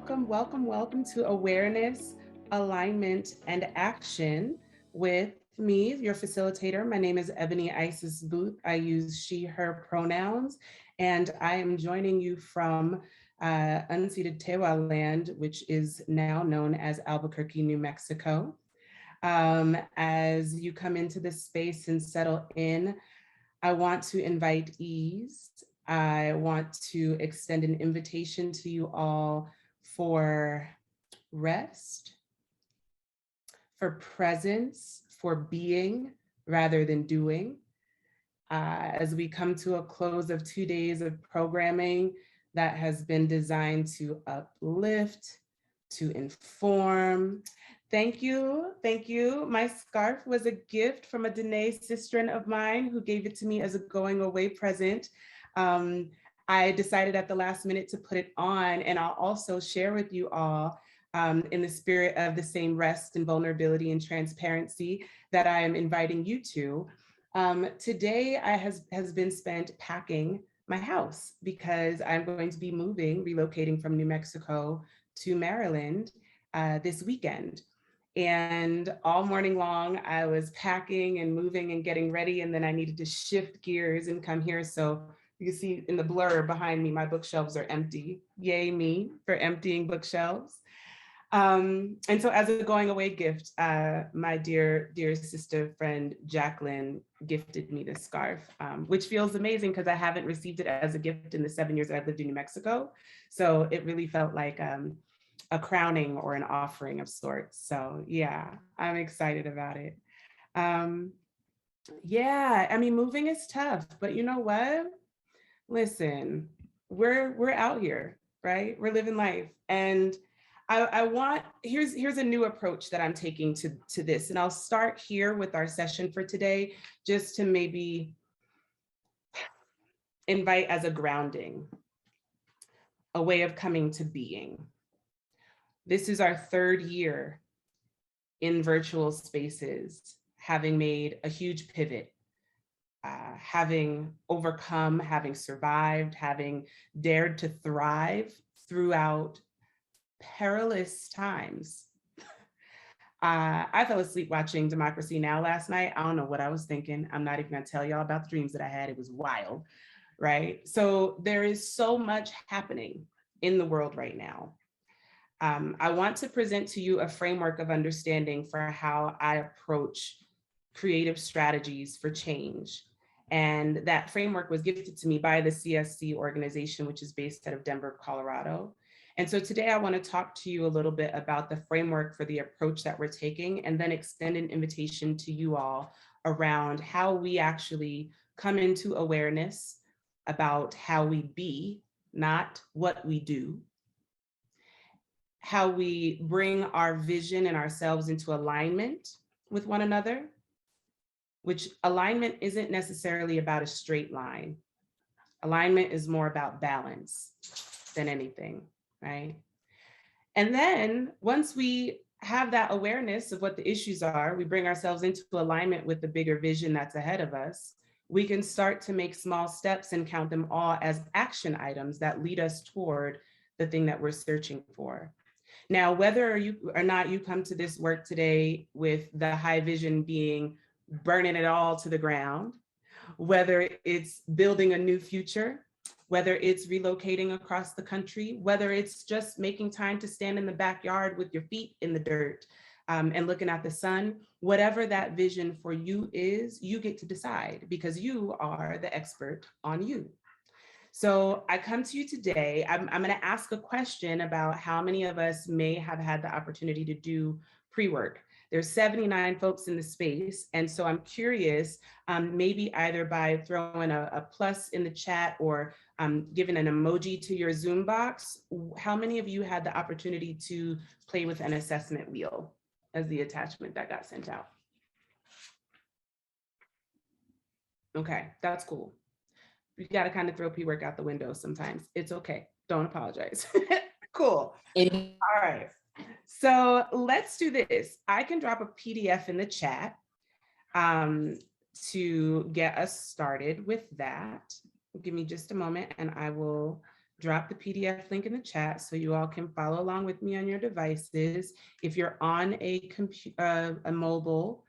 Welcome to Awareness, Alignment, and Action with me, your facilitator. My name is Ebony Isis Booth. I use she, her pronouns, and I am joining you from unceded Tewa land, which is now known as Albuquerque, New Mexico. As you come into this space and settle in, I want to invite ease. I want to extend an invitation to you all for rest, for presence, for being rather than doing. As we come to a close of 2 days of programming that has been designed to uplift, to inform. Thank you, thank you. My scarf was a gift from a Danae sister of mine who gave it to me as a going away present. I decided at the last minute to put it on, and I'll also share with you all in the spirit of the same rest and vulnerability and transparency that I am inviting you to. Today has been spent packing my house because I'm going to be relocating from New Mexico to Maryland this weekend. And all morning long, I was packing and moving and getting ready, and then I needed to shift gears and come here. So you can see in the blur behind me, my bookshelves are empty. Yay me for emptying bookshelves. And so as a going away gift, my dear sister friend, Jacqueline, gifted me this scarf, which feels amazing because I haven't received it as a gift in the 7 years that I've lived in New Mexico. So it really felt like a crowning or an offering of sorts. So yeah, I'm excited about it. Yeah, I mean, moving is tough, but you know what? Listen, we're out here, right? We're living life. And I want, here's a new approach that I'm taking to this. And I'll start here with our session for today, just to maybe invite as a grounding, a way of coming to being. This is our 3rd year in virtual spaces, having made a huge pivot, having overcome, having survived, having dared to thrive throughout perilous times. I fell asleep watching Democracy Now! Last night. I don't know what I was thinking. I'm not even gonna tell y'all about the dreams that I had. It was wild, right? So there is so much happening in the world right now. I want to present to you a framework of understanding for how I approach creative strategies for change. And that framework was gifted to me by the CSC organization, which is based out of Denver, Colorado. And so today I want to talk to you a little bit about the framework for the approach that we're taking, and then extend an invitation to you all around how we actually come into awareness about how we be, not what we do, how we bring our vision and ourselves into alignment with one another, which alignment isn't necessarily about a straight line. Alignment is more about balance than anything, right? And then once we have that awareness of what the issues are, we bring ourselves into alignment with the bigger vision that's ahead of us, we can start to make small steps and count them all as action items that lead us toward the thing that we're searching for. Now, whether you or not you come to this work today with the high vision being burning it all to the ground, whether it's building a new future, whether it's relocating across the country, whether it's just making time to stand in the backyard with your feet in the dirt and looking at the sun, whatever that vision for you is, you get to decide because you are the expert on you. So I come to you today, I'm going to ask a question about how many of us may have had the opportunity to do pre-work. There's 79 folks in the space. And so I'm curious, maybe either by throwing a plus in the chat or giving an emoji to your Zoom box, how many of you had the opportunity to play with an assessment wheel as the attachment that got sent out? Okay, that's cool. You got to kind of throw pre-work out the window sometimes. It's okay. Don't apologize. Cool. All right. So let's do this. I can drop a PDF in the chat to get us started with that. Give me just a moment and I will drop the PDF link in the chat so you all can follow along with me on your devices. If you're on a mobile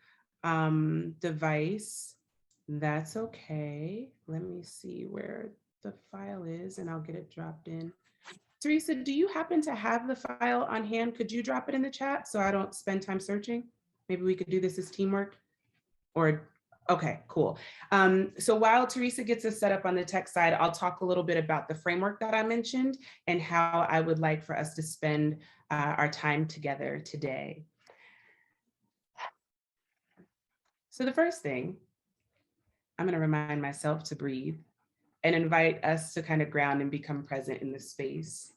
device, that's okay. Let me see where the file is and I'll get it dropped in. Teresa, do you happen to have the file on hand? Could you drop it in the chat so I don't spend time searching? Maybe we could do this as teamwork. Or, okay, cool. So while Teresa gets us set up on the tech side, I'll talk a little bit about the framework that I mentioned and how I would like for us to spend our time together today. So the first thing, I'm gonna remind myself to breathe and invite us to kind of ground and become present in this space.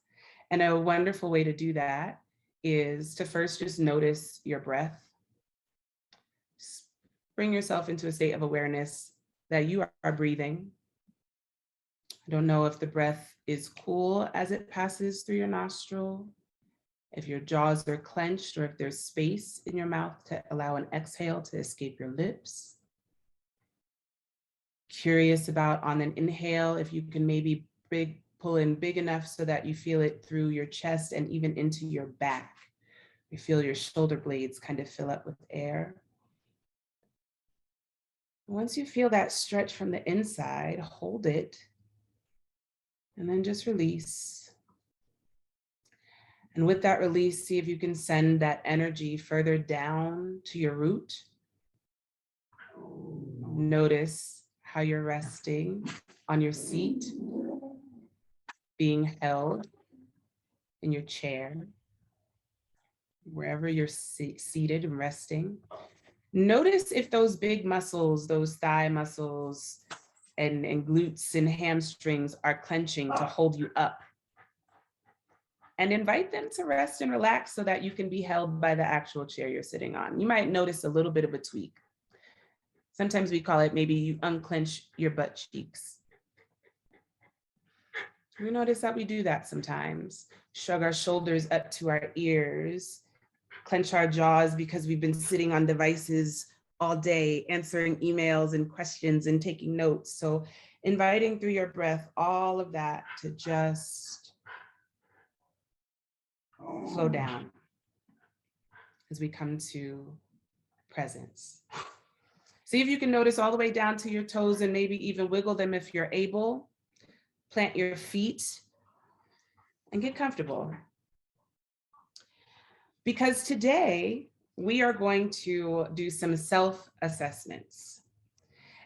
And a wonderful way to do that is to first just notice your breath. Just bring yourself into a state of awareness that you are breathing. I don't know if the breath is cool as it passes through your nostril, if your jaws are clenched, or if there's space in your mouth to allow an exhale to escape your lips. Curious about on an inhale, if you can maybe pull in big enough so that you feel it through your chest and even into your back. You feel your shoulder blades kind of fill up with air. Once you feel that stretch from the inside, hold it and then just release. And with that release, see if you can send that energy further down to your root. Notice how you're resting on your seat, being held in your chair, wherever you're seated and resting. Notice if those big muscles, those thigh muscles and glutes and hamstrings are clenching to hold you up. And invite them to rest and relax so that you can be held by the actual chair you're sitting on. You might notice a little bit of a tweak. Sometimes we call it maybe you unclench your butt cheeks. We notice that we do that sometimes. Shrug our shoulders up to our ears, clench our jaws because we've been sitting on devices all day, answering emails and questions and taking notes. So inviting through your breath, all of that to just slow down as we come to presence. See if you can notice all the way down to your toes and maybe even wiggle them if you're able. Plant your feet and get comfortable. Because today we are going to do some self-assessments.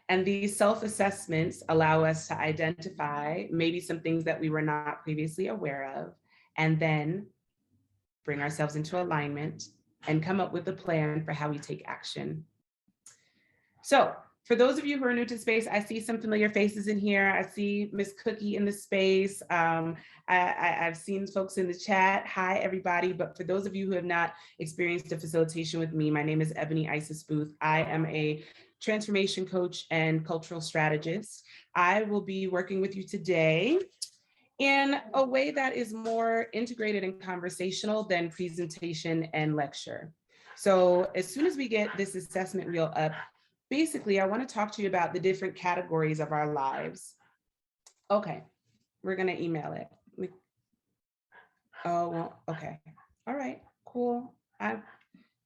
And these self-assessments allow us to identify maybe some things that we were not previously aware of, and then bring ourselves into alignment and come up with a plan for how we take action. So for those of you who are new to space, I see some familiar faces in here. I see Miss Cookie in the space. I've seen folks in the chat. Hi, everybody. But for those of you who have not experienced a facilitation with me, my name is Ebony Isis Booth. I am a transformation coach and cultural strategist. I will be working with you today in a way that is more integrated and conversational than presentation and lecture. So as soon as we get this assessment reel up, basically, I want to talk to you about the different categories of our lives. Okay, we're going to email it. Oh, well, okay. All right, cool.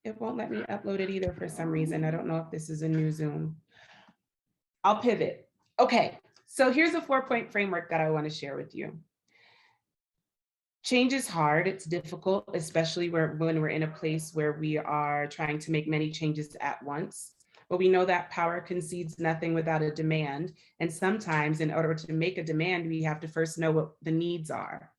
It won't let me upload it either for some reason. I don't know if this is a new Zoom. I'll pivot. Okay, so here's a 4-point framework that I want to share with you. Change is hard, it's difficult, especially when we're in a place where we are trying to make many changes at once. But we know that power concedes nothing without a demand. And sometimes in order to make a demand, we have to first know what the needs are.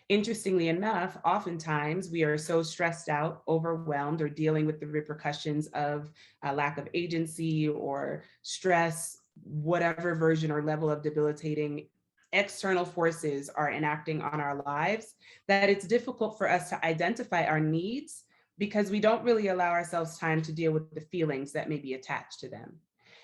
Interestingly enough, oftentimes we are so stressed out, overwhelmed, or dealing with the repercussions of a lack of agency or stress, whatever version or level of debilitating external forces are enacting on our lives, that it's difficult for us to identify our needs because we don't really allow ourselves time to deal with the feelings that may be attached to them.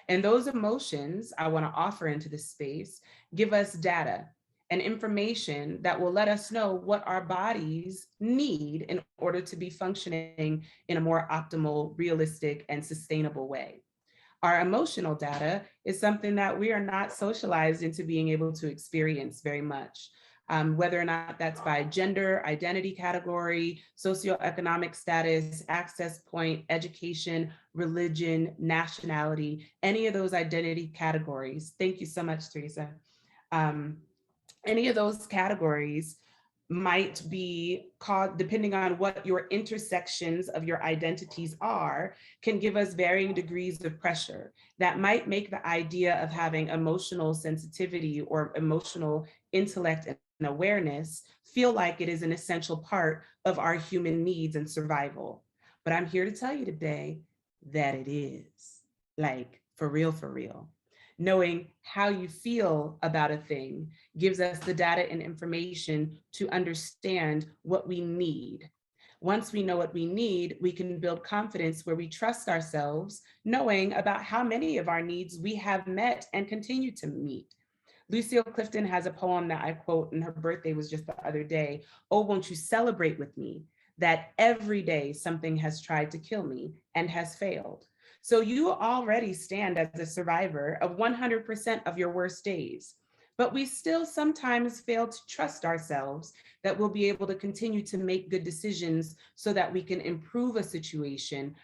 And those emotions I want to offer into this space give us data and information that will let us know what our bodies need in order to be functioning in a more optimal, realistic, and sustainable way. Our emotional data is something that we are not socialized into being able to experience very much. whether or not that's by gender, identity category, socioeconomic status, access point, education, religion, nationality, any of those identity categories. Thank you so much, Teresa. Um, any of those categories might be called, depending on what your intersections of your identities are, can give us varying degrees of pressure that might make the idea of having emotional sensitivity or emotional intellect and awareness feel like it is an essential part of our human needs and survival. But I'm here to tell you today that it is, like, for real, for real. Knowing how you feel about a thing gives us the data and information to understand what we need. Once we know what we need, we can build confidence where we trust ourselves, knowing about how many of our needs we have met and continue to meet. Lucille Clifton has a poem that I quote, and her birthday was just the other day. Oh, won't you celebrate with me that every day something has tried to kill me and has failed. So you already stand as a survivor of 100% of your worst days. But we still sometimes fail to trust ourselves that we'll be able to continue to make good decisions so that we can improve a situation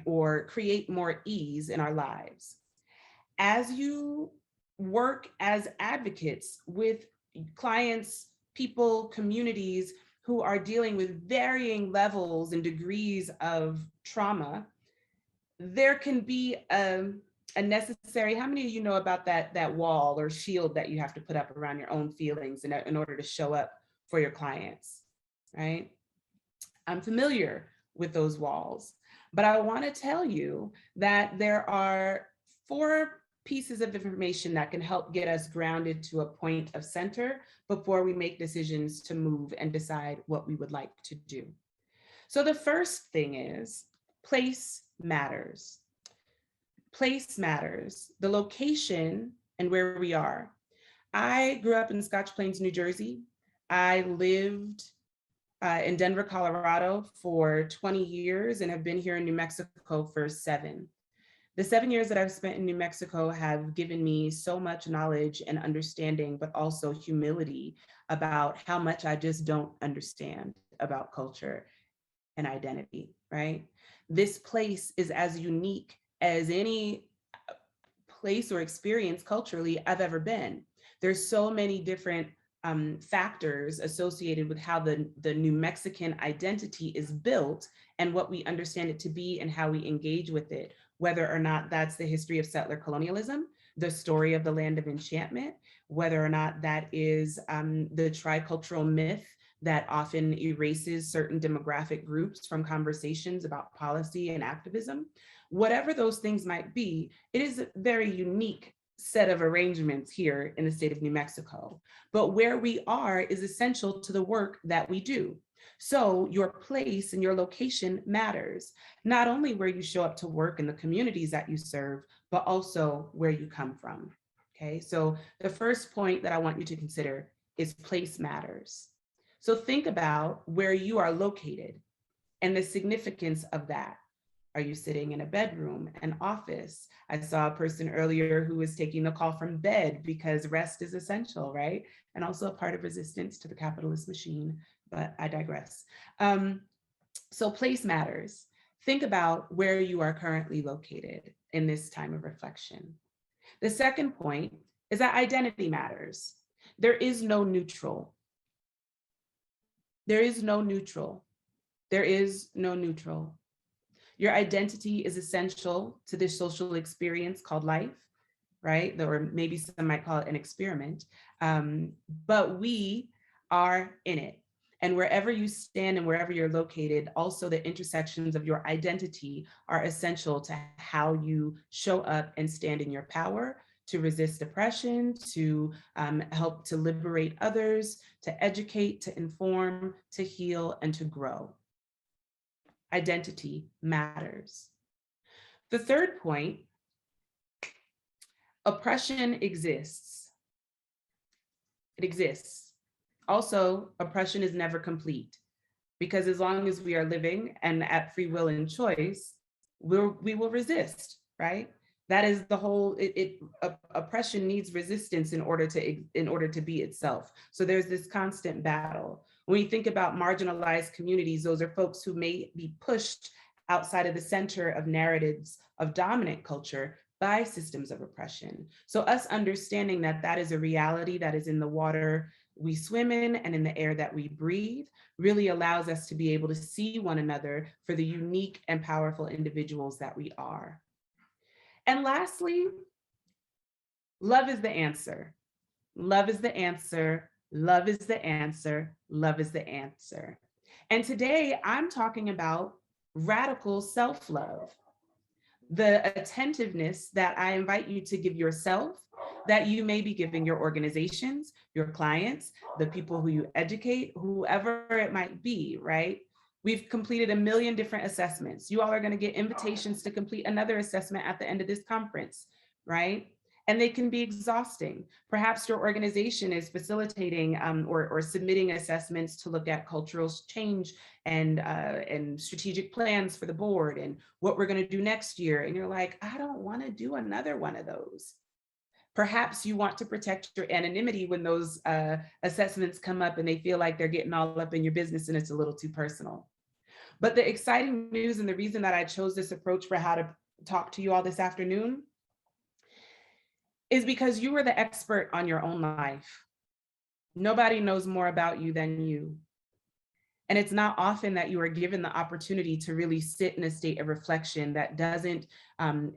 or create more ease in our lives. As you work as advocates with clients, people, communities who are dealing with varying levels and degrees of trauma, there can be a necessary, how many of you know about that wall or shield that you have to put up around your own feelings in order to show up for your clients, right? I'm familiar with those walls, but I want to tell you that there are 4 pieces of information that can help get us grounded to a point of center before we make decisions to move and decide what we would like to do. So the first thing is place matters. Place matters, the location and where we are. I grew up in Scotch Plains, New Jersey. I lived in Denver, Colorado for 20 years and have been here in New Mexico for 7. The 7 years that I've spent in New Mexico have given me so much knowledge and understanding, but also humility about how much I just don't understand about culture and identity, right? This place is as unique as any place or experience culturally I've ever been. There's so many different factors associated with how the New Mexican identity is built and what we understand it to be and how we engage with it, whether or not that's the history of settler colonialism, the story of the land of enchantment, whether or not that is the tricultural myth that often erases certain demographic groups from conversations about policy and activism. Whatever those things might be, it is a very unique set of arrangements here in the state of New Mexico. But where we are is essential to the work that we do. So your place and your location matters, not only where you show up to work and the communities that you serve, but also where you come from. Okay, so the first point that I want you to consider is place matters. So think about where you are located and the significance of that. Are you sitting in a bedroom, an office? I saw a person earlier who was taking the call from bed because rest is essential, right? And also a part of resistance to the capitalist machine, but I digress. So place matters. Think about where you are currently located in this time of reflection. The second point is that identity matters. There is no neutral. There is no neutral. There is no neutral. Your identity is essential to this social experience called life, right? Or maybe some might call it an experiment, but we are in it. And wherever you stand and wherever you're located, also the intersections of your identity are essential to how you show up and stand in your power, to resist oppression, to help to liberate others, to educate, to inform, to heal, and to grow. Identity matters. The third point, oppression exists. It exists. Also, oppression is never complete because as long as we are living and at free will and choice, we will resist, right? That is the whole, oppression needs resistance in order to be itself. So there's this constant battle. When you think about marginalized communities, those are folks who may be pushed outside of the center of narratives of dominant culture by systems of oppression. So us understanding that that is a reality that is in the water we swim in and in the air that we breathe really allows us to be able to see one another for the unique and powerful individuals that we are. And lastly, love is the answer. Love is the answer. Love is the answer. Love is the answer. And today I'm talking about radical self-love, the attentiveness that I invite you to give yourself, that you may be giving your organizations, your clients, the people who you educate, whoever it might be, right? We've completed 1 million different assessments. You all are going to get invitations to complete another assessment at the end of this conference, right? And they can be exhausting. Perhaps your organization is facilitating or submitting assessments to look at cultural change and strategic plans for the board and what we're going to do next year. And you're like, I don't want to do another one of those. Perhaps you want to protect your anonymity when those assessments come up and they feel like they're getting all up in your business and it's a little too personal. But the exciting news and the reason that I chose this approach for how to talk to you all this afternoon is because you are the expert on your own life. Nobody knows more about you than you. And it's not often that you are given the opportunity to really sit in a state of reflection that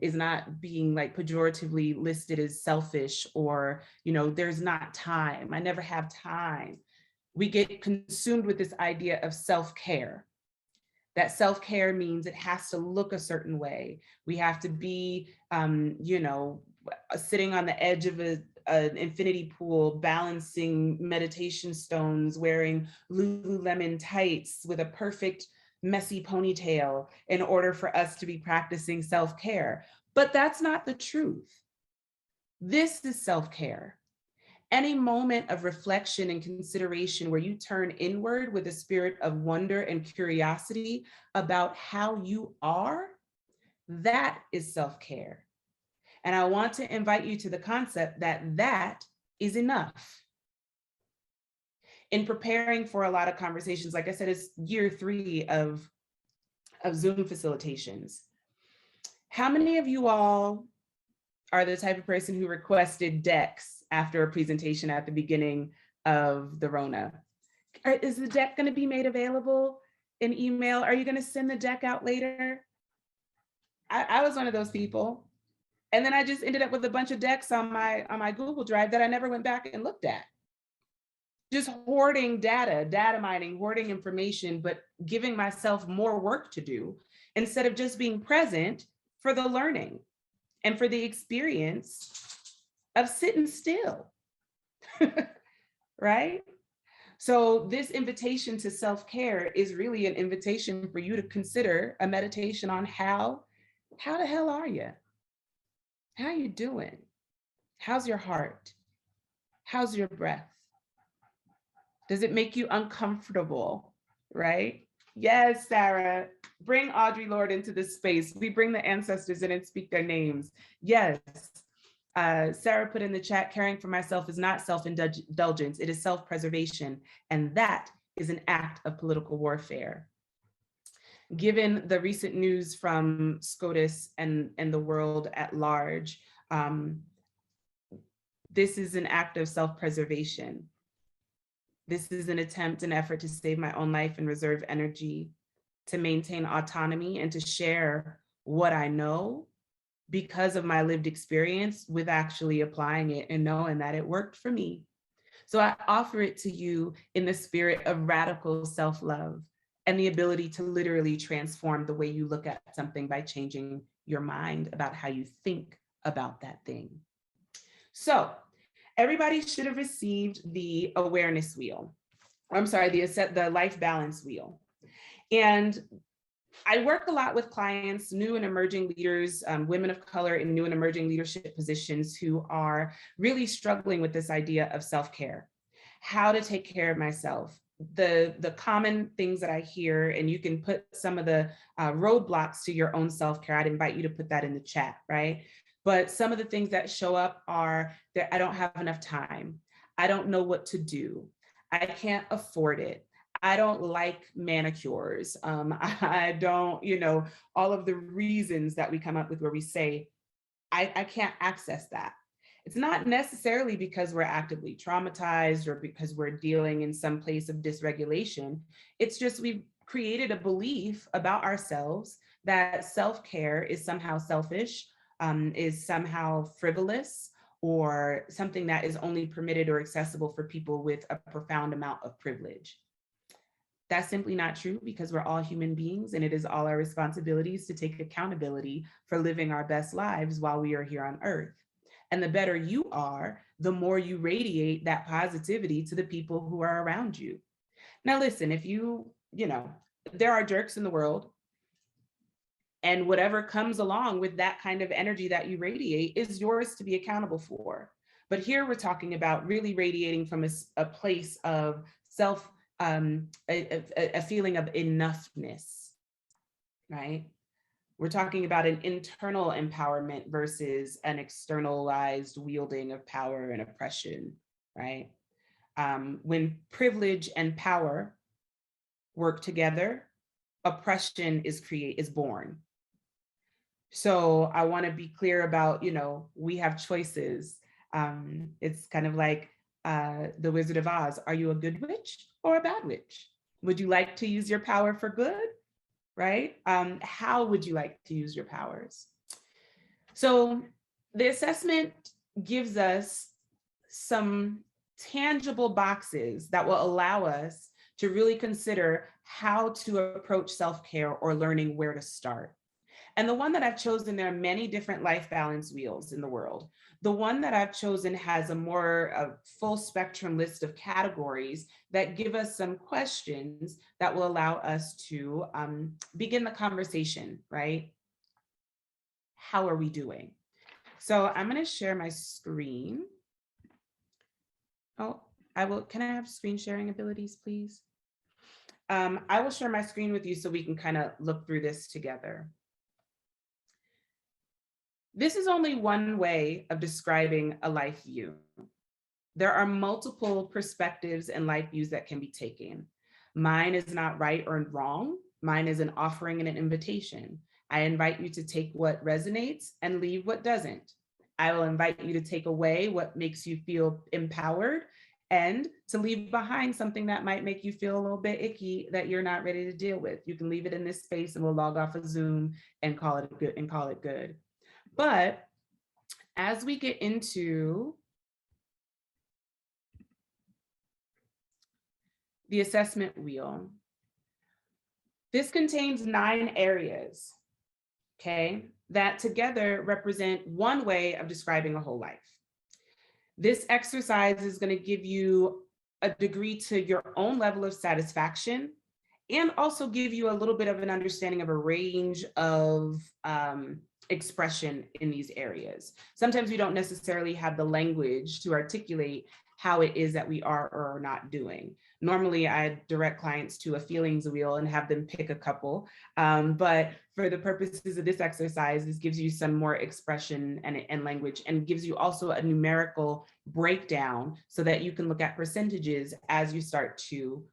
is not being like pejoratively listed as selfish or, there's not time. I never have time. We get consumed with this idea of self-care. That self-care means it has to look a certain way. We have to be, sitting on the edge of an infinity pool, balancing meditation stones, wearing Lululemon tights with a perfect messy ponytail in order for us to be practicing self-care. But that's not the truth. This is self-care. Any moment of reflection and consideration where you turn inward with a spirit of wonder and curiosity about how you are, that is self-care. And I want to invite you to the concept that that is enough. In preparing for a lot of conversations, like I said, it's year 3 of Zoom facilitations. How many of you all are the type of person who requested decks after a presentation at the beginning of the Rona? Is the deck going to be made available in email? Are you going to send the deck out later? I was one of those people. And then I just ended up with a bunch of decks on my Google Drive that I never went back and looked at. Just hoarding data mining, hoarding information, but giving myself more work to do instead of just being present for the learning and for the experience of sitting still, right? So this invitation to self-care is really an invitation for you to consider a meditation on how the hell are you? How you doing? How's your heart? How's your breath? Does it make you uncomfortable, right? Yes, Sarah, bring Audre Lorde into this space. We bring the ancestors in and speak their names. Yes. Sarah put in the chat, caring for myself is not self-indulgence, it is self-preservation. And that is an act of political warfare. Given the recent news from SCOTUS and the world at large, this is an act of self-preservation. This is an attempt, an effort to save my own life and reserve energy, to maintain autonomy and to share what I know because of my lived experience with actually applying it and knowing that it worked for me. So I offer it to you in the spirit of radical self-love and the ability to literally transform the way you look at something by changing your mind about how you think about that thing. So everybody should have received the awareness wheel. I'm sorry, the life balance wheel. And I work a lot with clients, new and emerging leaders, women of color in new and emerging leadership positions who are really struggling with this idea of self-care, how to take care of myself. The common things that I hear, and you can put some of the roadblocks to your own self-care. I'd invite you to put that in the chat, right? But some of the things that show up are that I don't have enough time. I don't know what to do. I can't afford it. I don't like manicures. I don't, all of the reasons that we come up with where we say, I can't access that. It's not necessarily because we're actively traumatized or because we're dealing in some place of dysregulation. It's just we've created a belief about ourselves that self-care is somehow selfish, is somehow frivolous, or something that is only permitted or accessible for people with a profound amount of privilege. That's simply not true, because we're all human beings, and it is all our responsibilities to take accountability for living our best lives while we are here on earth. And the better you are, the more you radiate that positivity to the people who are around you. Now, listen, if there are jerks in the world, and whatever comes along with that kind of energy that you radiate is yours to be accountable for. But here we're talking about really radiating from a place of self, a feeling of enoughness, right? We're talking about an internal empowerment versus an externalized wielding of power and oppression, right? When privilege and power work together, oppression is born. So I want to be clear about, we have choices. It's kind of like the Wizard of Oz. Are you a good witch or a bad witch? Would you like to use your power for good? Right? How would you like to use your powers? So the assessment gives us some tangible boxes that will allow us to really consider how to approach self-care or learning where to start. And the one that I've chosen, there are many different life balance wheels in the world. The one that I've chosen has a full spectrum list of categories that give us some questions that will allow us to begin the conversation, right? How are we doing? So I'm going to share my screen. Oh, can I have screen sharing abilities, please? I will share my screen with you so we can kind of look through this together. This is only one way of describing a life view. There are multiple perspectives and life views that can be taken. Mine is not right or wrong. Mine is an offering and an invitation. I invite you to take what resonates and leave what doesn't. I will invite you to take away what makes you feel empowered and to leave behind something that might make you feel a little bit icky that you're not ready to deal with. You can leave it in this space and we'll log off of Zoom and call it good. But as we get into the assessment wheel, this contains 9 areas, okay, that together represent one way of describing a whole life. This exercise is going to give you a degree to your own level of satisfaction and also give you a little bit of an understanding of a range of expression in these areas. Sometimes we don't necessarily have the language to articulate how it is that we are or are not doing. Normally, I direct clients to a feelings wheel and have them pick a couple. But for the purposes of this exercise, this gives you some more expression and language, and gives you also a numerical breakdown so that you can look at percentages as you start to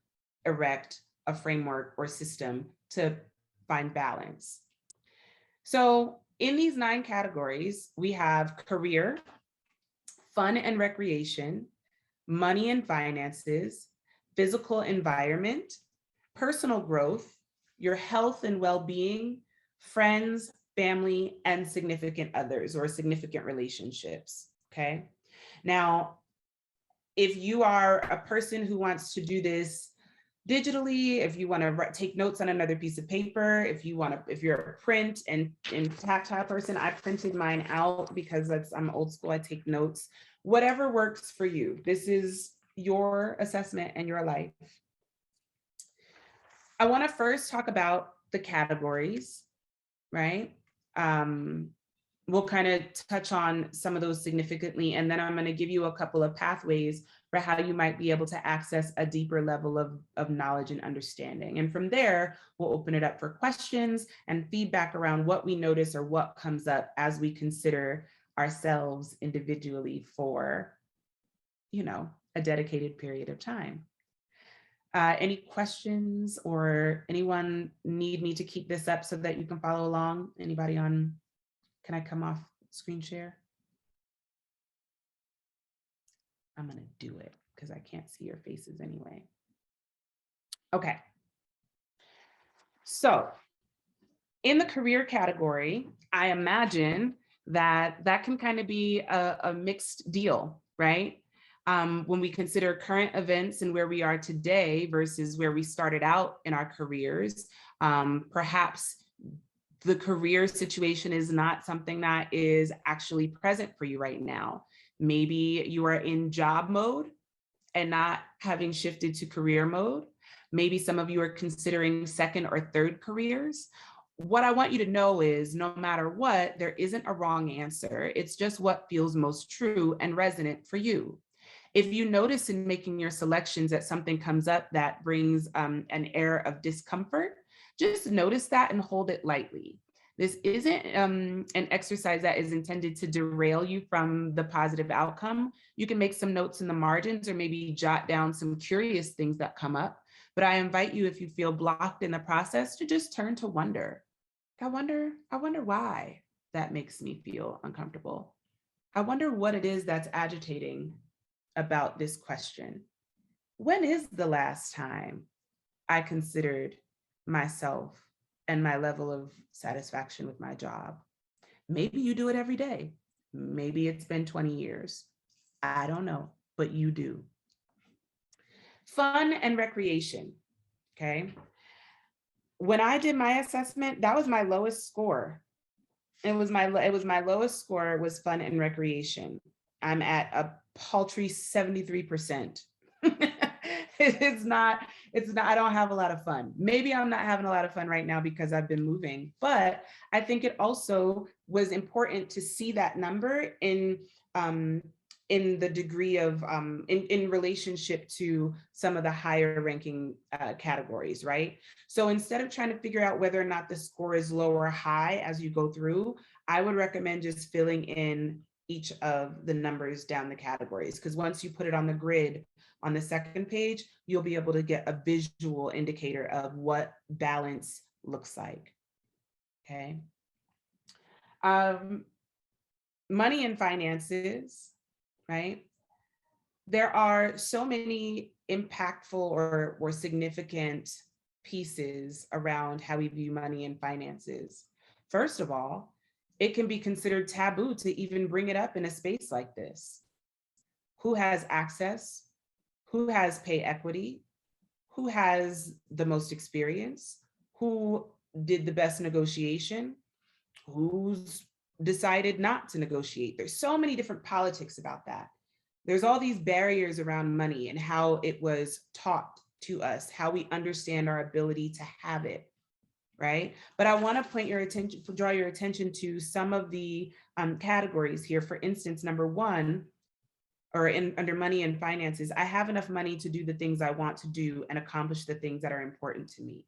erect a framework or system to find balance. So in these 9 categories, we have career, fun and recreation, money and finances, physical environment, personal growth, your health and well-being, friends, family, and significant others or significant relationships, okay? Now, if you are a person who wants to do this digitally, if you want to take notes on another piece of paper, if you're a print and tactile person, I printed mine out because I'm old school, I take notes. Whatever works for you. This is your assessment and your life. I want to first talk about the categories, right? We'll kind of touch on some of those significantly, and then I'm going to give you a couple of pathways for how you might be able to access a deeper level of knowledge and understanding. And from there, we'll open it up for questions and feedback around what we notice or what comes up as we consider ourselves individually for, a dedicated period of time. Any questions, or anyone need me to keep this up so that you can follow along? Anybody on, can I come off screen share? I'm gonna do it because I can't see your faces anyway. Okay. So in the career category, I imagine that can kind of be a mixed deal, right? When we consider current events and where we are today versus where we started out in our careers, perhaps the career situation is not something that is actually present for you right now. Maybe you are in job mode and not having shifted to career mode. Maybe some of you are considering second or third careers. What I want you to know is no matter what, there isn't a wrong answer. It's just what feels most true and resonant for you. If you notice in making your selections that something comes up that brings an air of discomfort, just notice that and hold it lightly. This isn't an exercise that is intended to derail you from the positive outcome. You can make some notes in the margins or maybe jot down some curious things that come up. But I invite you, if you feel blocked in the process, to just turn to wonder. I wonder why that makes me feel uncomfortable. I wonder what it is that's agitating about this question. When is the last time I considered myself and my level of satisfaction with my job? Maybe you do it every day. Maybe it's been 20 years. I don't know, but you do. Fun and recreation, okay? When I did my assessment, that was my lowest score. It was my lowest score was fun and recreation. I'm at a paltry 73%. It's not, I don't have a lot of fun. Maybe I'm not having a lot of fun right now because I've been moving, but I think it also was important to see that number in the degree of, in relationship to some of the higher ranking categories, right? So instead of trying to figure out whether or not the score is low or high as you go through, I would recommend just filling in each of the numbers down the categories, because once you put it on the grid on the second page, you'll be able to get a visual indicator of what balance looks like, okay? Money and finances, right? There are so many impactful or significant pieces around how we view money and finances. First of all, it can be considered taboo to even bring it up in a space like this. Who has access? Who has pay equity? Who has the most experience? Who did the best negotiation? Who's decided not to negotiate? There's so many different politics about that. There's all these barriers around money and how it was taught to us, how we understand our ability to have it, right? But I want to draw your attention to some of the categories here. For instance, number one, or under money and finances, I have enough money to do the things I want to do and accomplish the things that are important to me.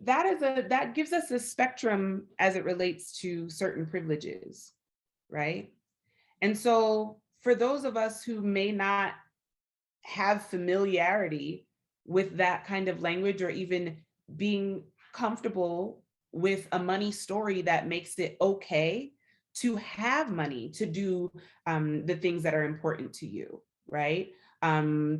That gives us a spectrum as it relates to certain privileges, right? And so for those of us who may not have familiarity with that kind of language, or even being comfortable with a money story that makes it okay to have money to do the things that are important to you, right? That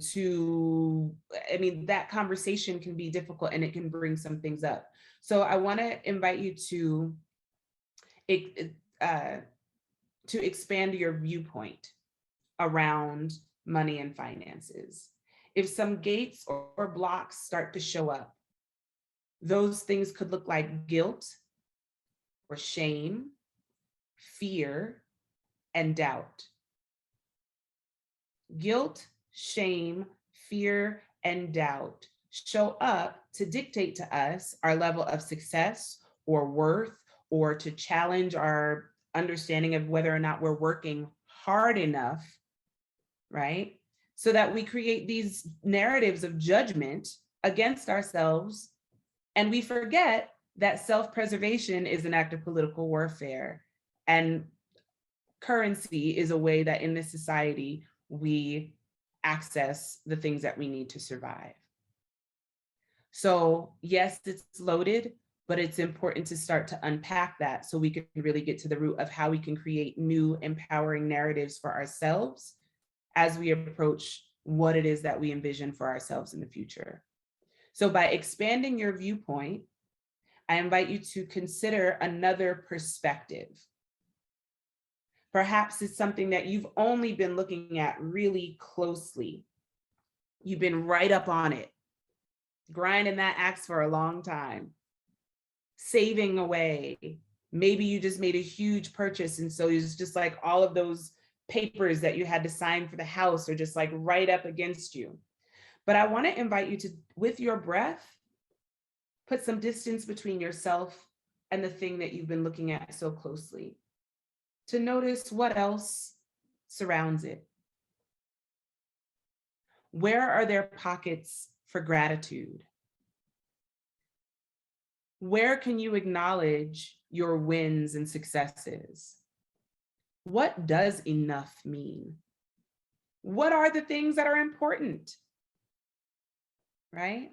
conversation can be difficult and it can bring some things up. So I want to invite you to expand your viewpoint around money and finances. If some gates or blocks start to show up, those things could look like guilt or shame, fear, and doubt. Guilt, shame, fear, and doubt show up to dictate to us our level of success or worth, or to challenge our understanding of whether or not we're working hard enough, right? So that we create these narratives of judgment against ourselves, and we forget that self-preservation is an act of political warfare. And currency is a way that in this society, we access the things that we need to survive. So yes, it's loaded, but it's important to start to unpack that so we can really get to the root of how we can create new empowering narratives for ourselves as we approach what it is that we envision for ourselves in the future. So by expanding your viewpoint, I invite you to consider another perspective. Perhaps it's something that you've only been looking at really closely. You've been right up on it, grinding that axe for a long time, saving away. Maybe you just made a huge purchase, and so it's just like all of those papers that you had to sign for the house are just like right up against you. But I want to invite you to, with your breath, put some distance between yourself and the thing that you've been looking at so closely, to notice what else surrounds it. Where are there pockets for gratitude? Where can you acknowledge your wins and successes? What does enough mean? What are the things that are important? Right?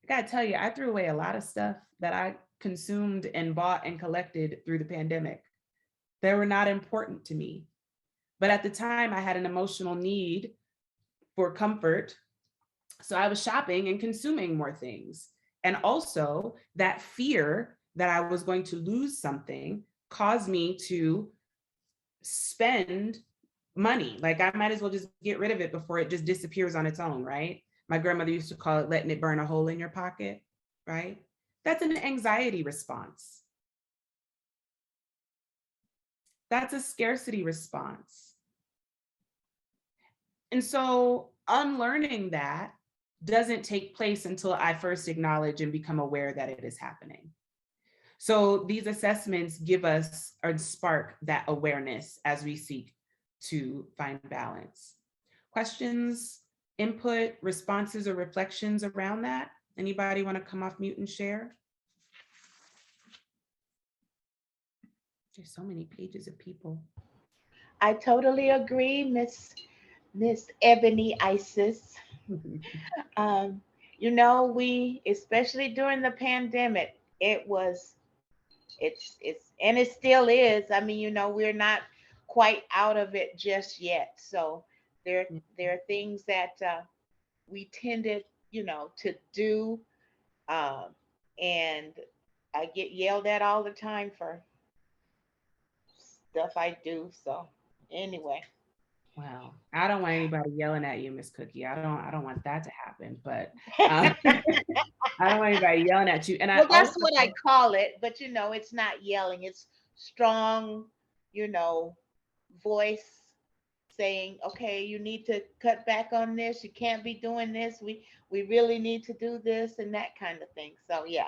I gotta tell you, I threw away a lot of stuff that I consumed and bought and collected through the pandemic. They were not important to me. But at the time, I had an emotional need for comfort. So I was shopping and consuming more things. And also, that fear that I was going to lose something caused me to spend money. Like, I might as well just get rid of it before it just disappears on its own, right? My grandmother used to call it letting it burn a hole in your pocket, right? That's an anxiety response. That's a scarcity response. And so unlearning that doesn't take place until I first acknowledge and become aware that it is happening. So these assessments give us or spark that awareness as we seek to find balance. Questions, input, responses, or reflections around that? Anybody want to come off mute and share? There's so many pages of people. I totally agree, Miss Ebony Isis. Um, we, especially during the pandemic, it's and it still is. I mean, we're not quite out of it just yet. So there are things that we tended, to do, um, and I get yelled at all the time for stuff I do. So anyway. Wow. I don't want anybody yelling at you, Miss Cookie. I don't want that to happen, but I don't want anybody yelling at you. And I Well, that's also, what I call it, but it's not yelling. It's strong, you know, voice saying, "Okay, you need to cut back on this. You can't be doing this. We really need to do this and that kind of thing." So, yeah.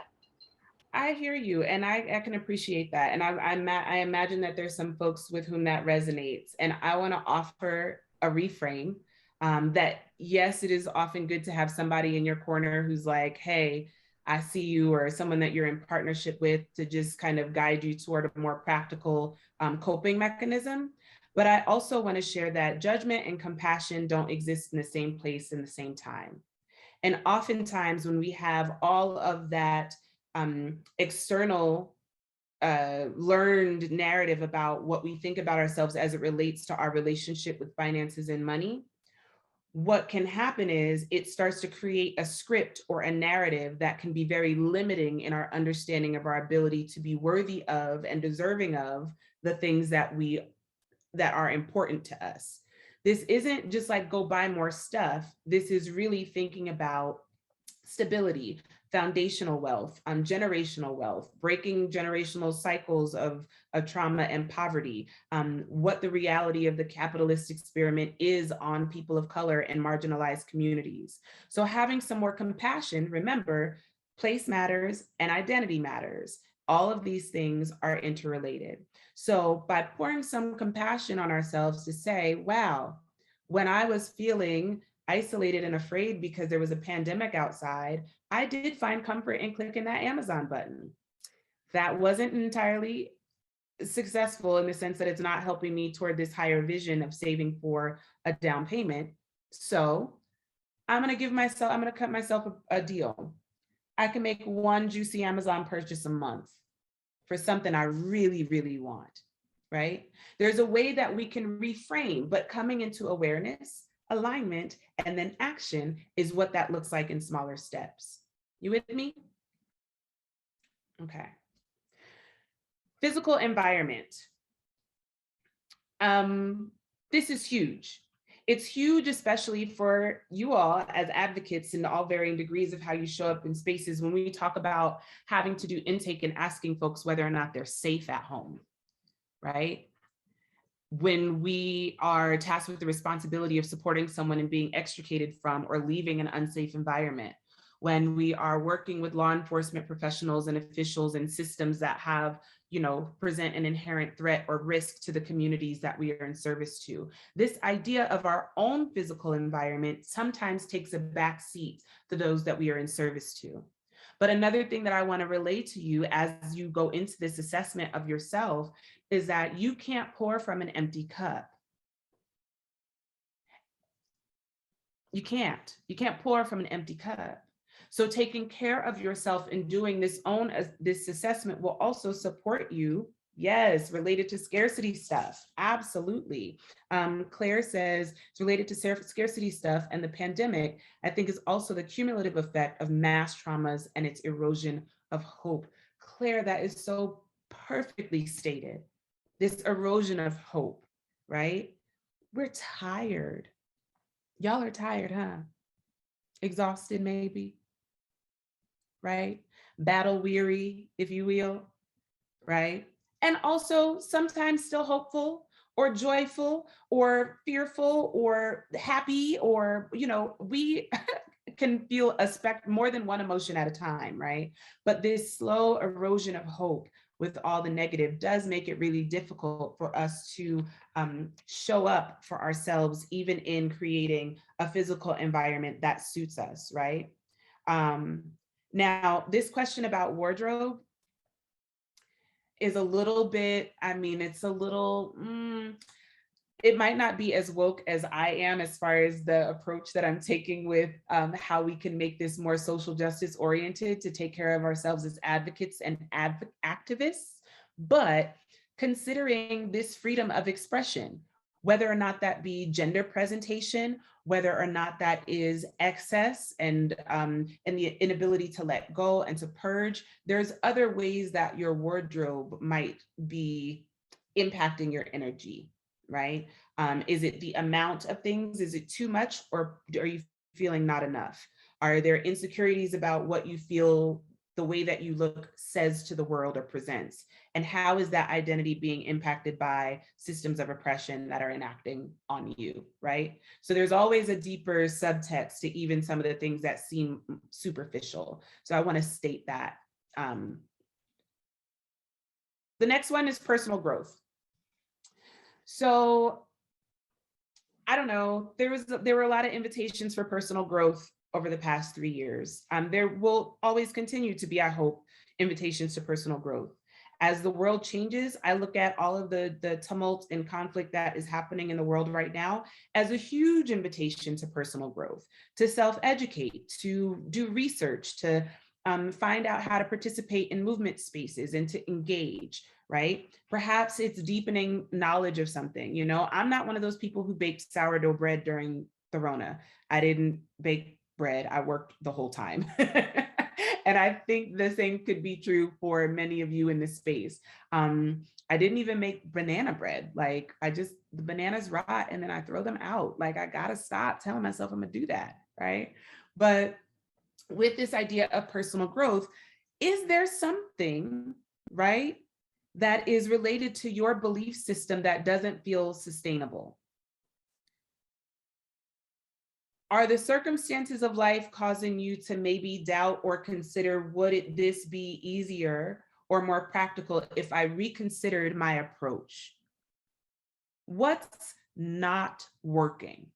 I hear you, and I can appreciate that. And I imagine that there's some folks with whom that resonates. And I want to offer a reframe, that yes, it is often good to have somebody in your corner who's like, hey, I see you, or someone that you're in partnership with to just kind of guide you toward a more practical coping mechanism. But I also want to share that judgment and compassion don't exist in the same place in the same time. And oftentimes when we have all of that external learned narrative about what we think about ourselves as it relates to our relationship with finances and money, what can happen is it starts to create a script or a narrative that can be very limiting in our understanding of our ability to be worthy of and deserving of the things that are important to us. This isn't just like go buy more stuff. This is really thinking about stability, foundational wealth, generational wealth, breaking generational cycles of trauma and poverty, what the reality of the capitalist experiment is on people of color and marginalized communities. So having some more compassion, remember, place matters and identity matters. All of these things are interrelated. So by pouring some compassion on ourselves to say, wow, when I was feeling isolated and afraid because there was a pandemic outside, I did find comfort in clicking that Amazon button. That wasn't entirely successful in the sense that it's not helping me toward this higher vision of saving for a down payment. So I'm going to I'm going to cut myself a deal. I can make one juicy Amazon purchase a month for something I really, really want, right? There's a way that we can reframe, but coming into awareness, alignment, and then action is what that looks like in smaller steps. You with me? Okay. Physical environment. This is huge. It's huge, especially for you all as advocates in all varying degrees of how you show up in spaces when we talk about having to do intake and asking folks whether or not they're safe at home, right? When we are tasked with the responsibility of supporting someone and being extricated from or leaving an unsafe environment, when we are working with law enforcement professionals and officials and systems that have, present an inherent threat or risk to the communities that we are in service to. This idea of our own physical environment sometimes takes a back seat to those that we are in service to. But another thing that I want to relay to you as you go into this assessment of yourself is that you can't pour from an empty cup. You can't pour from an empty cup. So taking care of yourself and doing this assessment will also support you. Yes, related to scarcity stuff. Absolutely. Claire says it's related to scarcity stuff, and the pandemic, I think, is also the cumulative effect of mass traumas and its erosion of hope. Claire, that is so perfectly stated. This erosion of hope, right? We're tired. Y'all are tired, huh? Exhausted, maybe, right? Battle weary, if you will, right? And also sometimes still hopeful or joyful or fearful or happy, or, we can feel more than one emotion at a time, right? But this slow erosion of hope with all the negative does make it really difficult for us to show up for ourselves, even in creating a physical environment that suits us, right? Now, this question about wardrobe is a little bit, it's a little, it might not be as woke as I am as far as the approach that I'm taking with how we can make this more social justice oriented to take care of ourselves as advocates and activists. But considering this freedom of expression, whether or not that be gender presentation, whether or not that is excess and the inability to let go and to purge, there's other ways that your wardrobe might be impacting your energy, right? Is it the amount of things? Is it too much, or are you feeling not enough? Are there insecurities about what you feel the way that you look says to the world or presents? And how is that identity being impacted by systems of oppression that are enacting on you, right? So there's always a deeper subtext to even some of the things that seem superficial. So I want to state that. The next one is personal growth. So I don't know, there were a lot of invitations for personal growth over the past 3 years. There will always continue to be, I hope, invitations to personal growth. As the world changes, I look at all of the tumult and conflict that is happening in the world right now as a huge invitation to personal growth, to self-educate, to do research, to find out how to participate in movement spaces and to engage, right? Perhaps it's deepening knowledge of something. I'm not one of those people who baked sourdough bread during the Rona. I didn't bake bread. I worked the whole time. And I think the same could be true for many of you in this space. I didn't even make banana bread. Like the bananas rot and then I throw them out. Like I gotta stop telling myself I'm gonna do that, right? But with this idea of personal growth, is there something, right, that is related to your belief system that doesn't feel sustainable? Are the circumstances of life causing you to maybe doubt or consider, would this be easier or more practical if I reconsidered my approach? What's not working?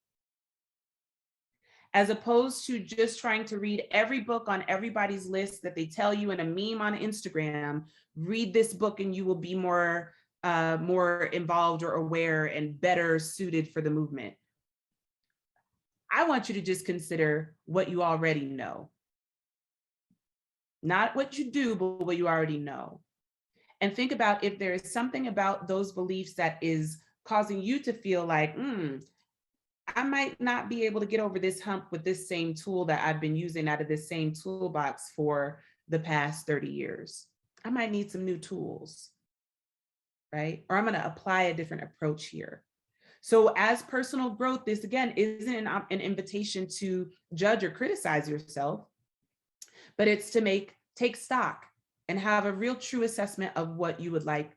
as opposed to just trying to read every book on everybody's list that they tell you in a meme on Instagram. Read this book and you will be more involved or aware and better suited for the movement. I want you to just consider what you already know. Not what you do, but what you already know. And think about if there is something about those beliefs that is causing you to feel like, I might not be able to get over this hump with this same tool that I've been using out of this same toolbox for the past 30 years. I might need some new tools, right? Or I'm going to apply a different approach here. So as personal growth, this again isn't an invitation to judge or criticize yourself, but it's to take stock and have a real true assessment of what you would like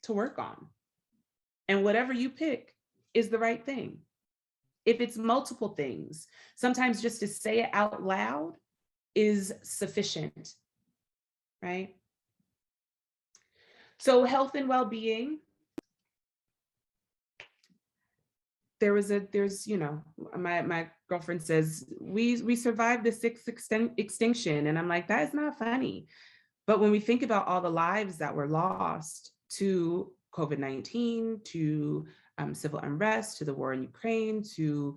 to work on. And whatever you pick is the right thing. If it's multiple things, sometimes just to say it out loud is sufficient, right? So health and well-being, my girlfriend says, we survived the sixth extinction. And I'm like, that is not funny. But when we think about all the lives that were lost to COVID-19, to civil unrest, to the war in Ukraine, to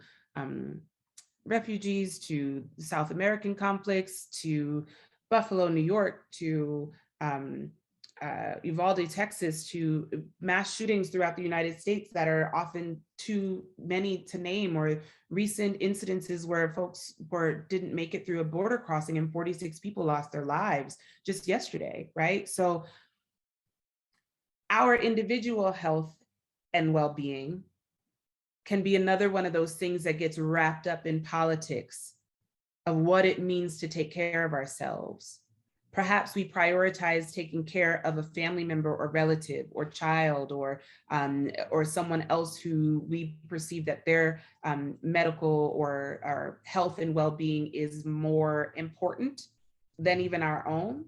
refugees, to South American conflicts, to Buffalo, New York, to Uvalde, Texas, to mass shootings throughout the United States that are often too many to name, or recent incidences where folks didn't make it through a border crossing and 46 people lost their lives just yesterday, right? So our individual health and well-being can be another one of those things that gets wrapped up in politics of what it means to take care of ourselves. Perhaps we prioritize taking care of a family member or relative or child or someone else who we perceive that their medical or health and well-being is more important than even our own.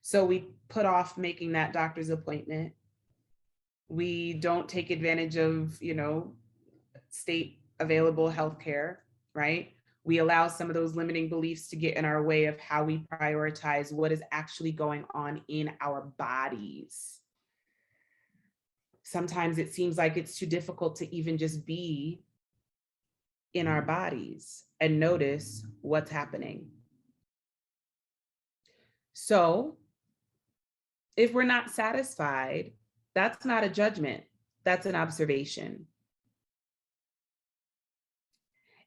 So we put off making that doctor's appointment. We don't take advantage of, state available healthcare, right? We allow some of those limiting beliefs to get in our way of how we prioritize what is actually going on in our bodies. Sometimes it seems like it's too difficult to even just be in our bodies and notice what's happening. So if we're not satisfied, that's not a judgment, that's an observation.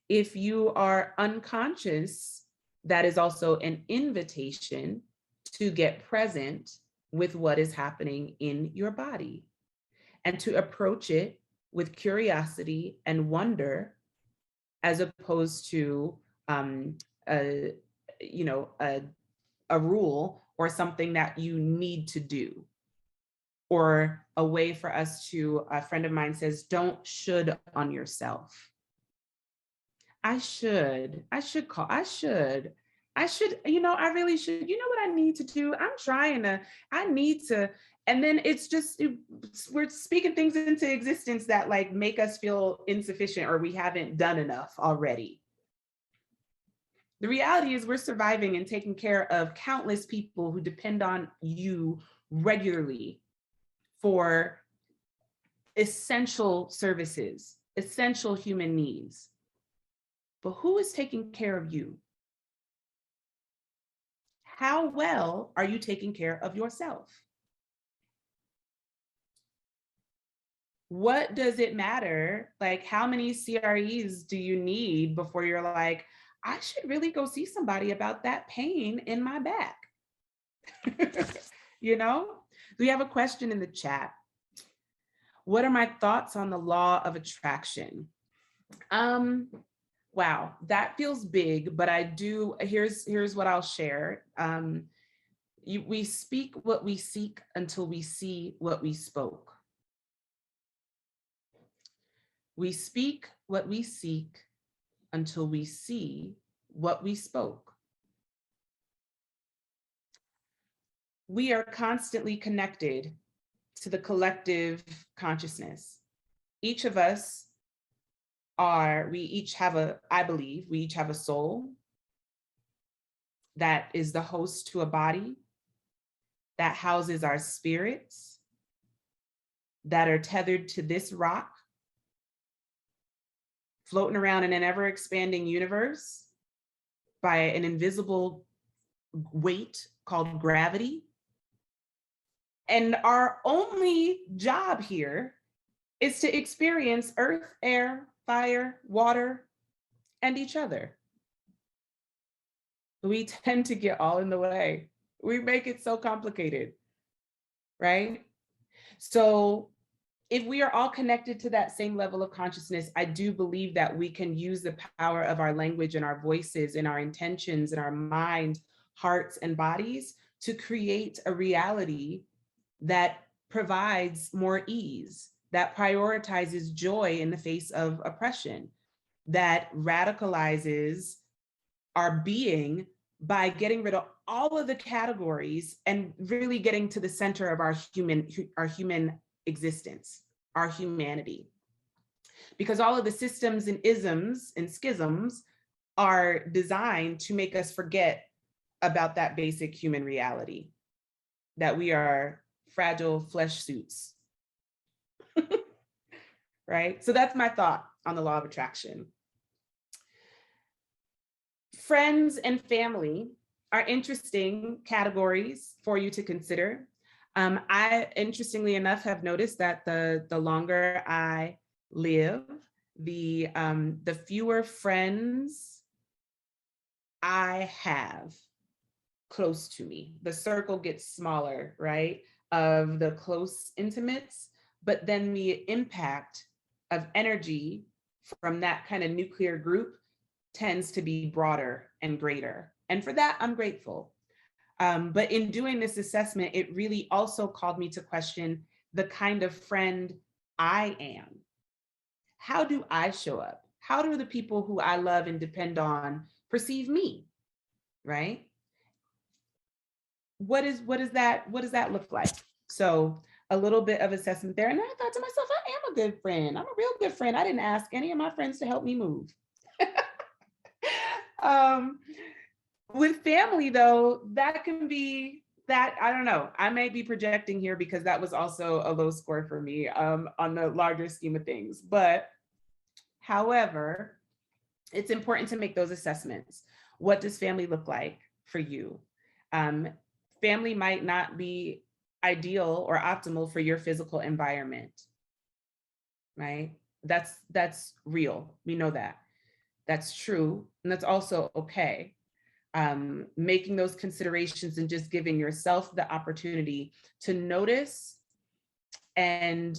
If you are unconscious, that is also an invitation to get present with what is happening in your body and to approach it with curiosity and wonder, as opposed to a rule or something that you need to do, or a way for us to, a friend of mine says, don't should on yourself. I really should. You know what I need to do? I need to, and then it's just, we're speaking things into existence that like make us feel insufficient or we haven't done enough already. The reality is we're surviving and taking care of countless people who depend on you regularly for essential services, essential human needs. But who is taking care of you? How well are you taking care of yourself? What does it matter? Like, how many CREs do you need before you're like, I should really go see somebody about that pain in my back? We have a question in the chat. What are my thoughts on the law of attraction? Wow, that feels big, but here's what I'll share. We speak what we seek until we see what we spoke. We speak what we seek until we see what we spoke. We are constantly connected to the collective consciousness. Each of us we each have I believe we each have a soul that is the host to a body that houses our spirits that are tethered to this rock, floating around in an ever expanding universe by an invisible weight called gravity. And our only job here is to experience earth, air, fire, water, and each other. We tend to get all in the way. We make it so complicated, right? So if we are all connected to that same level of consciousness, I do believe that we can use the power of our language and our voices and our intentions and our mind, hearts, and bodies to create a reality that provides more ease, that prioritizes joy in the face of oppression, that radicalizes our being by getting rid of all of the categories and really getting to the center of our human existence, our humanity. Because all of the systems and isms and schisms are designed to make us forget about that basic human reality, that we are fragile flesh suits. Right? So that's my thought on the law of attraction. Friends and family are interesting categories for you to consider. I, interestingly enough, have noticed that the longer I live, the fewer friends I have close to me. The circle gets smaller, right, of the close intimates, but then the impact of energy from that kind of nuclear group tends to be broader and greater. And for that, I'm grateful. But in doing this assessment, it really also called me to question the kind of friend I am. How do I show up? How do the people who I love and depend on perceive me, right? What does that look like? So a little bit of assessment there. And I thought to myself, I am a good friend. I'm a real good friend. I didn't ask any of my friends to help me move. With family, though, that can be that, I don't know, I may be projecting here because that was also a low score for me on the larger scheme of things. But however, it's important to make those assessments. What does family look like for you? Family might not be ideal or optimal for your physical environment, right? That's real. We know that. That's true. And that's also okay. Making those considerations and just giving yourself the opportunity to notice and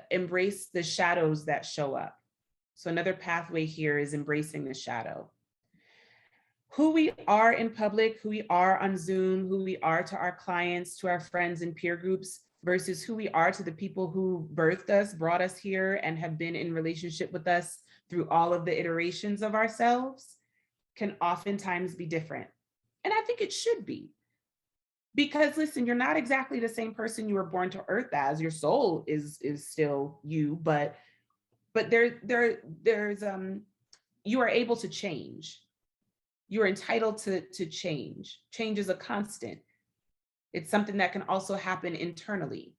embrace the shadows that show up. So another pathway here is embracing the shadow. Who we are in public, who we are on Zoom, who we are to our clients, to our friends and peer groups, versus who we are to the people who birthed us, brought us here, and have been in relationship with us through all of the iterations of ourselves, can oftentimes be different. And I think it should be. Because listen, you're not exactly the same person you were born to earth as. Your soul is still you, but there's you are able to change. You're entitled to change. Change is a constant. It's something that can also happen internally.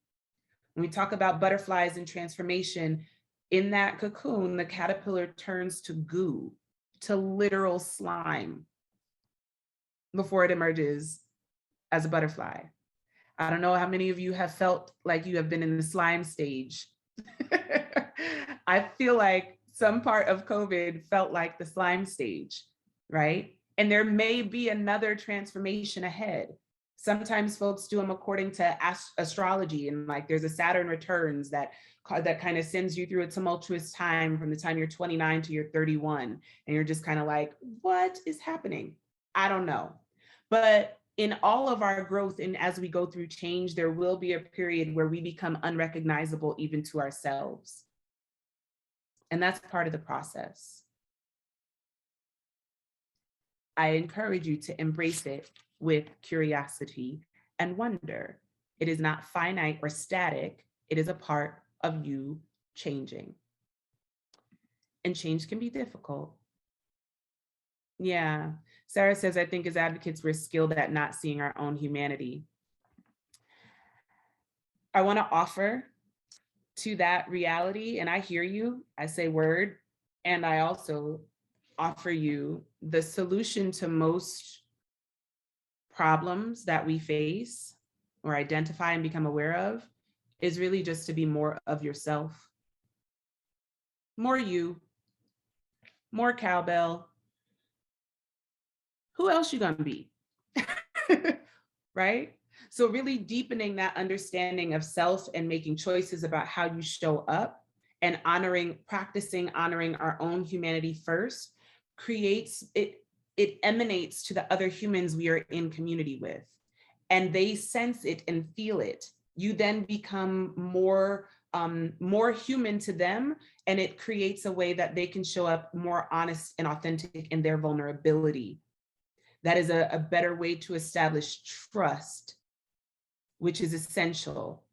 When we talk about butterflies and transformation, in that cocoon, the caterpillar turns to goo, to literal slime before it emerges as a butterfly. I don't know how many of you have felt like you have been in the slime stage. I feel like some part of COVID felt like the slime stage, right? And there may be another transformation ahead. Sometimes folks do them according to astrology, and like there's a Saturn returns that kind of sends you through a tumultuous time from the time you're 29 to you're 31. And you're just kind of like, what is happening? I don't know. But in all of our growth and as we go through change, there will be a period where we become unrecognizable even to ourselves. And that's part of the process. I encourage you to embrace it with curiosity and wonder. It is not finite or static. It is a part of you changing. and change can be difficult. Yeah. Sarah says, I think as advocates, we're skilled at not seeing our own humanity. I want to offer to that reality, and I hear you, I say word, and I also offer you the solution to most problems that we face or identify and become aware of is really just to be more of yourself. More you, more cowbell. Who else you gonna be? Right? So really deepening that understanding of self and making choices about how you show up and practicing honoring our own humanity first creates it, it emanates to the other humans we are in community with. And they sense it and feel it. You then become more human to them, and it creates a way that they can show up more honest and authentic in their vulnerability. That is a better way to establish trust, which is essential.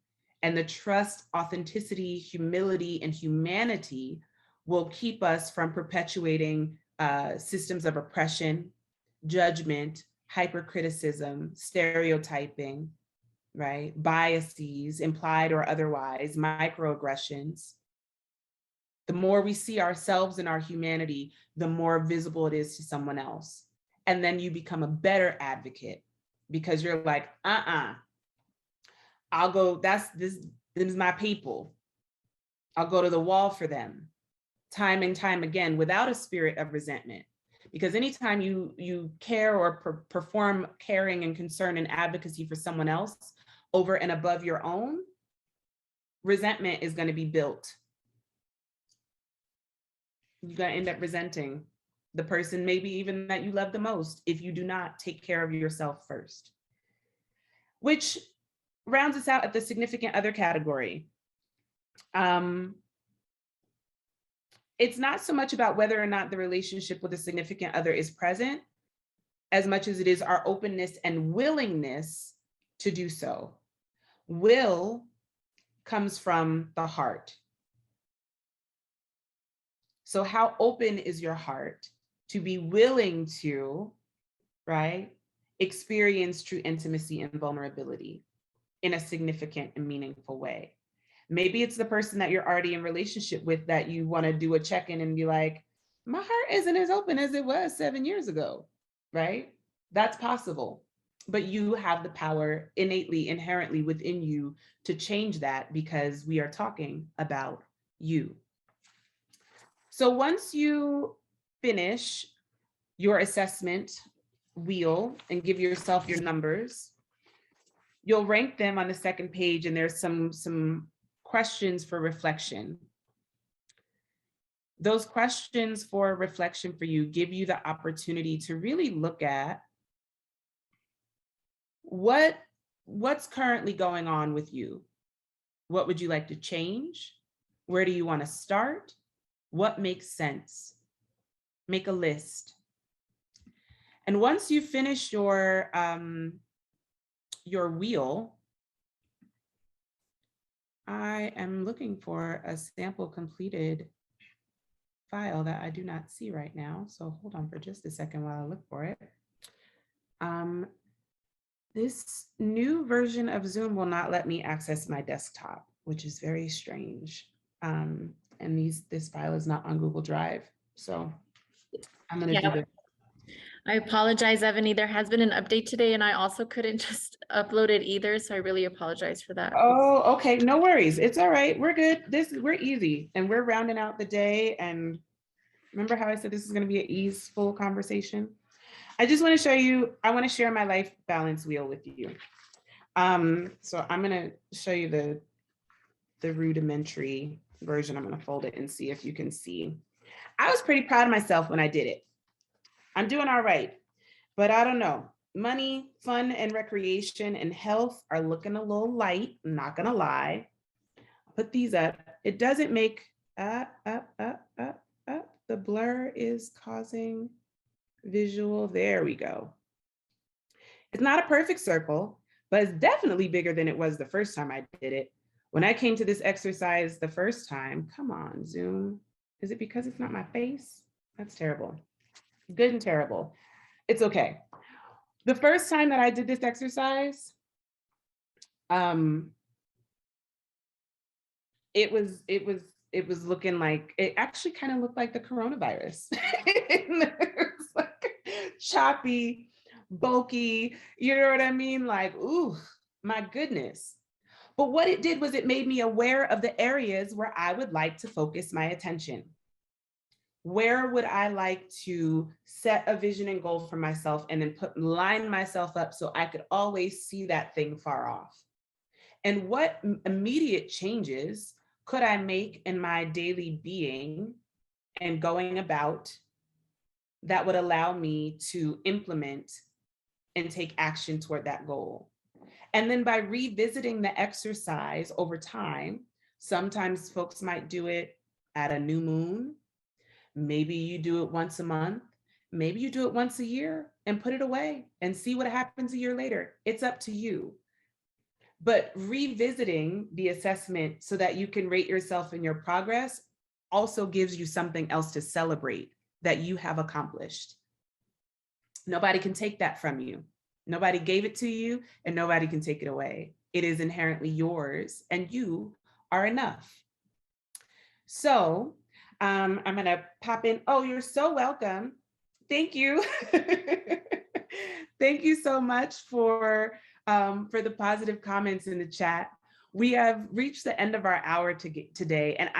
And the trust, authenticity, humility, and humanity will keep us from perpetuating systems of oppression, judgment, hypercriticism, stereotyping, right? Biases, implied or otherwise, microaggressions. The more we see ourselves and our humanity, the more visible it is to someone else. And then you become a better advocate because you're like, I'll go, this is my people. I'll go to the wall for them time and time again without a spirit of resentment. Because anytime you care or perform caring and concern and advocacy for someone else over and above your own, resentment is going to be built. You're going to end up resenting the person, maybe even that you love the most, if you do not take care of yourself first. Which rounds us out at the significant other category. It's not so much about whether or not the relationship with a significant other is present, as much as it is our openness and willingness to do so. Will comes from the heart. So how open is your heart to be willing to, right, experience true intimacy and vulnerability in a significant and meaningful way? Maybe it's the person that you're already in relationship with that you want to do a check-in and be like, my heart isn't as open as it was 7 years ago, right? That's possible. But you have the power innately, inherently within you to change that because we are talking about you. So once you finish your assessment wheel and give yourself your numbers, you'll rank them on the second page, and there's some questions for reflection. Those questions for reflection for you give you the opportunity to really look at what's currently going on with you. What would you like to change? Where do you want to start? What makes sense? Make a list. And once you finish your wheel, I am looking for a sample completed file that I do not see right now. So hold on for just a second while I look for it. This new version of Zoom will not let me access my desktop, which is very strange. And this file is not on Google Drive. So I'm gonna do this. I apologize, Ebony. There has been an update today and I also couldn't just upload it either. So I really apologize for that. Oh, okay. No worries. It's all right. We're good. We're easy and we're rounding out the day. And remember how I said this is going to be an easeful conversation? I just want to show you, I want to share my life balance wheel with you. So I'm going to show you the rudimentary version. I'm going to fold it and see if you can see. I was pretty proud of myself when I did it. I'm doing all right, but I don't know. Money, fun, and recreation and health are looking a little light. I'm not gonna lie. I'll put these up. It doesn't make up. The blur is causing visual. There we go. It's not a perfect circle, but it's definitely bigger than it was the first time I did it. When I came to this exercise the first time, come on, Zoom. Is it because it's not my face? That's terrible. Good and terrible. It's okay. The first time that I did this exercise, it was looking like, it actually kind of looked like the coronavirus. It was like choppy, bulky, you know what I mean? Like, ooh, my goodness. But what it did was it made me aware of the areas where I would like to focus my attention. Where would I like to set a vision and goal for myself and then line myself up so I could always see that thing far off? And what immediate changes could I make in my daily being and going about that would allow me to implement and take action toward that goal? And then by revisiting the exercise over time, sometimes folks might do it at a new moon. Maybe you do it once a month. Maybe you do it once a year and put it away and see what happens a year later. It's up to you. But revisiting the assessment so that you can rate yourself in your progress also gives you something else to celebrate that you have accomplished. Nobody can take that from you. Nobody gave it to you and nobody can take it away. It is inherently yours and you are enough. So I'm gonna pop in. Oh, you're so welcome. Thank you. Thank you so much for the positive comments in the chat. We have reached the end of our hour today, and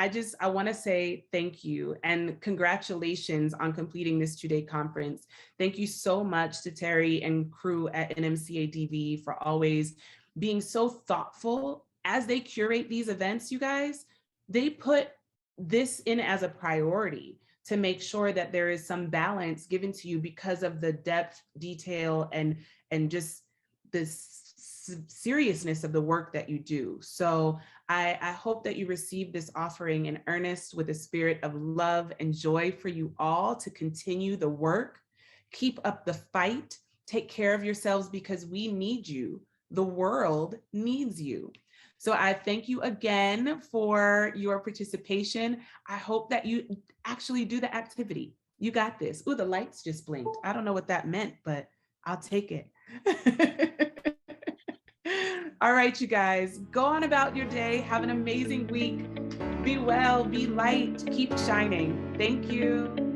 I want to say thank you and congratulations on completing this 2-day conference. Thank you so much to Terry and crew at NMCADV for always being so thoughtful as they curate these events, you guys. They put this in as a priority to make sure that there is some balance given to you because of the depth, detail, and just this seriousness of the work that you do. So I hope that you receive this offering in earnest with a spirit of love and joy for you all to continue the work. Keep up the fight. Take care of yourselves because we need you. The world needs you. So I thank you again for your participation. I hope that you actually do the activity. You got this. Ooh, the lights just blinked. I don't know what that meant, but I'll take it. All right, you guys, go on about your day. Have an amazing week. Be well, be light, keep shining. Thank you.